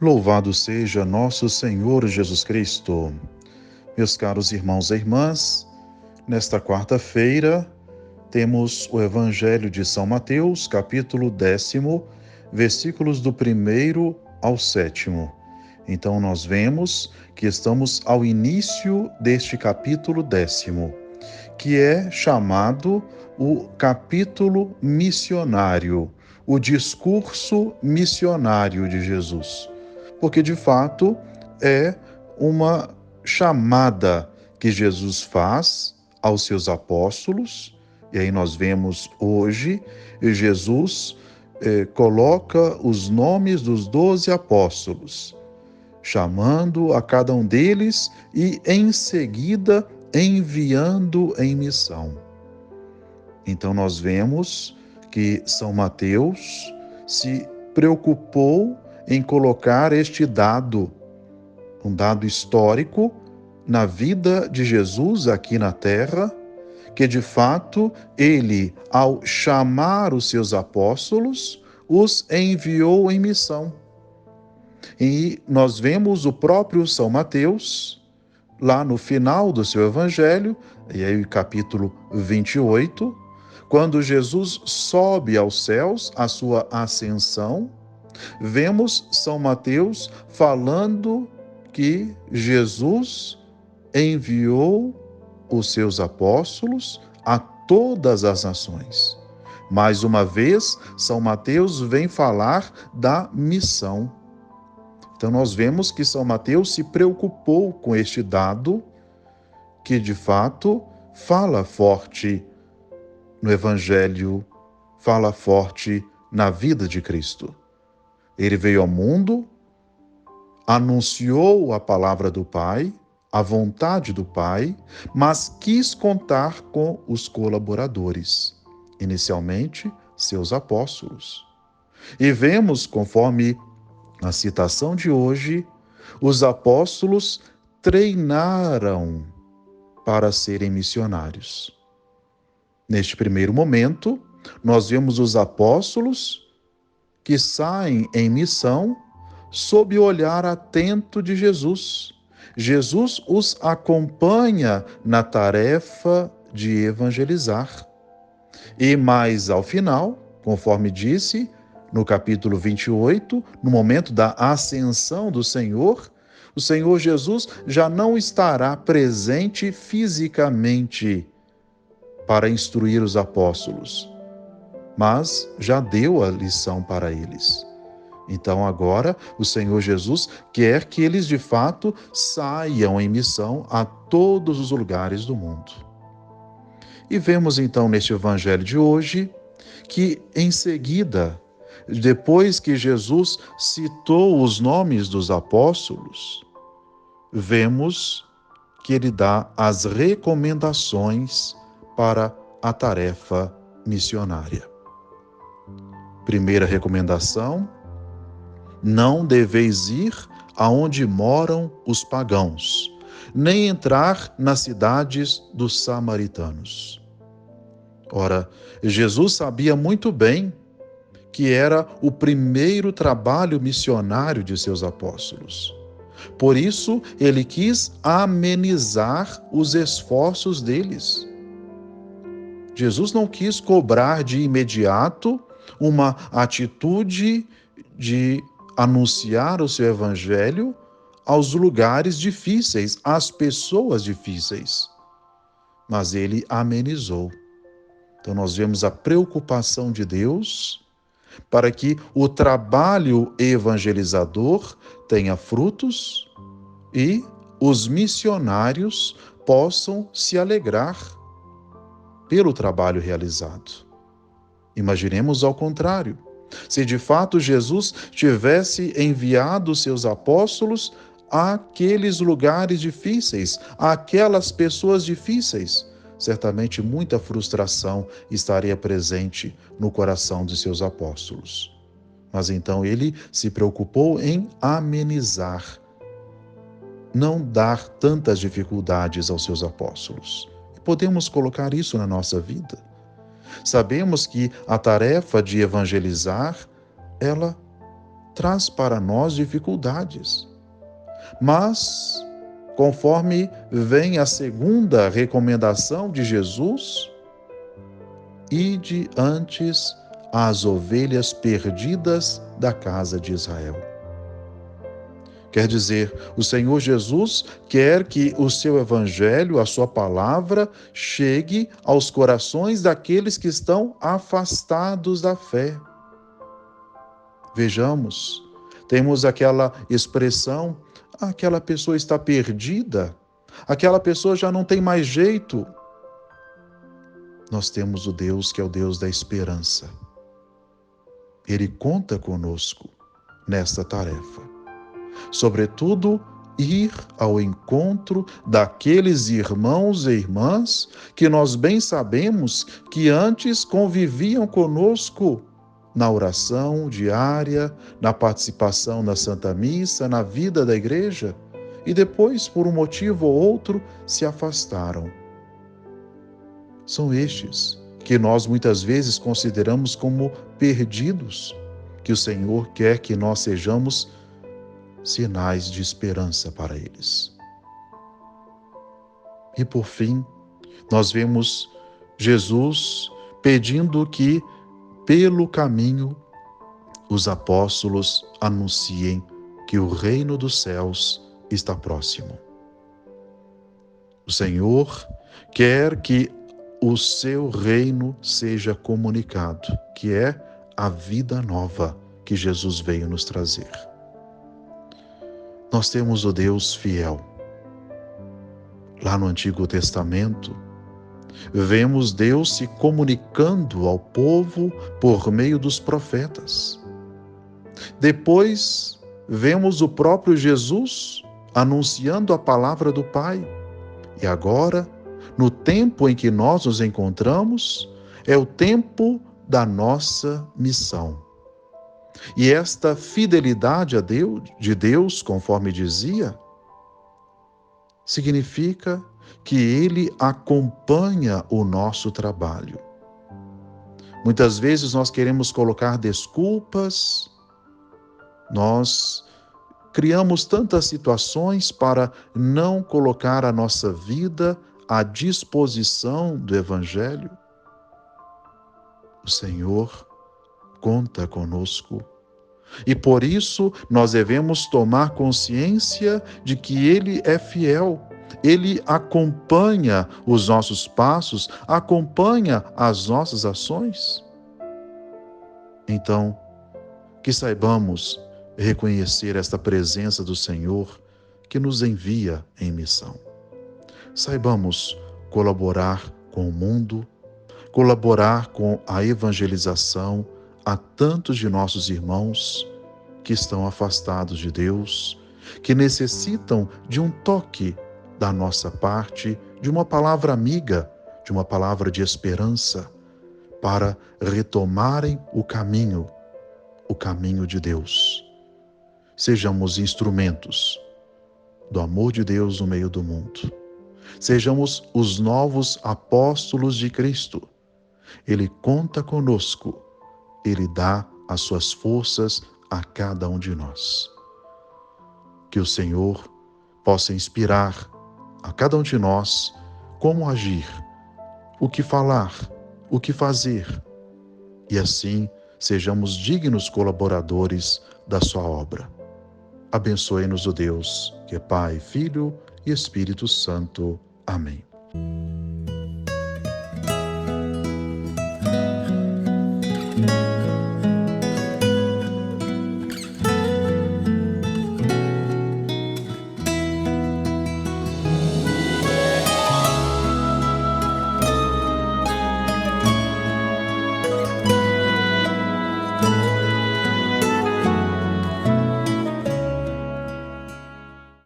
Louvado seja nosso Senhor Jesus Cristo. Meus caros irmãos e irmãs, nesta quarta-feira temos o Evangelho de São Mateus, capítulo 10, versículos do 1º ao 7º. Então nós vemos que estamos ao início deste capítulo 10º, que é chamado o capítulo missionário, o discurso missionário de Jesus. Porque, de fato, é uma chamada que Jesus faz aos seus apóstolos, e aí nós vemos hoje, Jesus coloca os nomes dos 12 apóstolos, chamando a cada um deles e, em seguida, enviando em missão. Então nós vemos que São Mateus se preocupou em colocar este dado, um dado histórico, na vida de Jesus aqui na Terra, que de fato ele, ao chamar os seus apóstolos, os enviou em missão. E nós vemos o próprio São Mateus, lá no final do seu evangelho, e aí capítulo 28, quando Jesus sobe aos céus, a sua ascensão, vemos São Mateus falando que Jesus enviou os seus apóstolos a todas as nações. Mais uma vez, São Mateus vem falar da missão. Então nós vemos que São Mateus se preocupou com este dado, que de fato fala forte no Evangelho, fala forte na vida de Cristo. Ele veio ao mundo, anunciou a palavra do Pai, a vontade do Pai, mas quis contar com os colaboradores, inicialmente seus apóstolos. E vemos, conforme a citação de hoje, os apóstolos treinaram para serem missionários. Neste primeiro momento, nós vemos os apóstolos que saem em missão sob o olhar atento de Jesus. Jesus os acompanha na tarefa de evangelizar. E mais ao final, conforme disse, no capítulo 28, no momento da ascensão do Senhor, o Senhor Jesus já não estará presente fisicamente para instruir os apóstolos, mas já deu a lição para eles. Então agora o Senhor Jesus quer que eles de fato saiam em missão a todos os lugares do mundo. E vemos então neste evangelho de hoje que em seguida, depois que Jesus citou os nomes dos apóstolos, vemos que ele dá as recomendações para a tarefa missionária. Primeira recomendação: não deveis ir aonde moram os pagãos, nem entrar nas cidades dos samaritanos. Ora, Jesus sabia muito bem que era o primeiro trabalho missionário de seus apóstolos. Por isso, ele quis amenizar os esforços deles. Jesus não quis cobrar de imediato uma atitude de anunciar o seu evangelho aos lugares difíceis, às pessoas difíceis. Mas ele amenizou. Então nós vemos a preocupação de Deus para que o trabalho evangelizador tenha frutos e os missionários possam se alegrar pelo trabalho realizado. Imaginemos ao contrário. Se de fato Jesus tivesse enviado seus apóstolos àqueles lugares difíceis, àquelas pessoas difíceis, certamente muita frustração estaria presente no coração de seus apóstolos. Mas então ele se preocupou em amenizar, não dar tantas dificuldades aos seus apóstolos. E podemos colocar isso na nossa vida. Sabemos que a tarefa de evangelizar, ela traz para nós dificuldades. Mas, conforme vem a segunda recomendação de Jesus, ide antes às ovelhas perdidas da casa de Israel. Quer dizer, o Senhor Jesus quer que o seu evangelho, a sua palavra, chegue aos corações daqueles que estão afastados da fé. Vejamos, temos aquela expressão, aquela pessoa está perdida, aquela pessoa já não tem mais jeito. Nós temos o Deus que é o Deus da esperança. Ele conta conosco nesta tarefa. Sobretudo, ir ao encontro daqueles irmãos e irmãs que nós bem sabemos que antes conviviam conosco na oração diária, na participação na Santa Missa, na vida da igreja, e depois, por um motivo ou outro, se afastaram. São estes que nós muitas vezes consideramos como perdidos, que o Senhor quer que nós sejamos sinais de esperança para eles. E por fim, nós vemos Jesus pedindo que, pelo caminho, os apóstolos anunciem que o reino dos céus está próximo. O Senhor quer que o seu reino seja comunicado, que é a vida nova que Jesus veio nos trazer. Nós temos o Deus fiel. Lá no Antigo Testamento, vemos Deus se comunicando ao povo por meio dos profetas. Depois, vemos o próprio Jesus anunciando a palavra do Pai. E agora, no tempo em que nós nos encontramos, é o tempo da nossa missão. E esta fidelidade a Deus, de Deus, conforme dizia, significa que Ele acompanha o nosso trabalho. Muitas vezes nós queremos colocar desculpas, nós criamos tantas situações para não colocar a nossa vida à disposição do Evangelho. O Senhor conta conosco. E por isso nós devemos tomar consciência de que Ele é fiel. Ele acompanha os nossos passos, acompanha as nossas ações. Então, que saibamos reconhecer esta presença do Senhor que nos envia em missão. Saibamos colaborar com o mundo, colaborar com a evangelização a tantos de nossos irmãos que estão afastados de Deus, que necessitam de um toque da nossa parte, de uma palavra amiga, de uma palavra de esperança, para retomarem o caminho de Deus. Sejamos instrumentos do amor de Deus no meio do mundo. Sejamos os novos apóstolos de Cristo. Ele conta conosco. Ele dá as suas forças a cada um de nós. Que o Senhor possa inspirar a cada um de nós como agir, o que falar, o que fazer, e assim sejamos dignos colaboradores da sua obra. Abençoe-nos o Deus, que é Pai, Filho e Espírito Santo. Amém.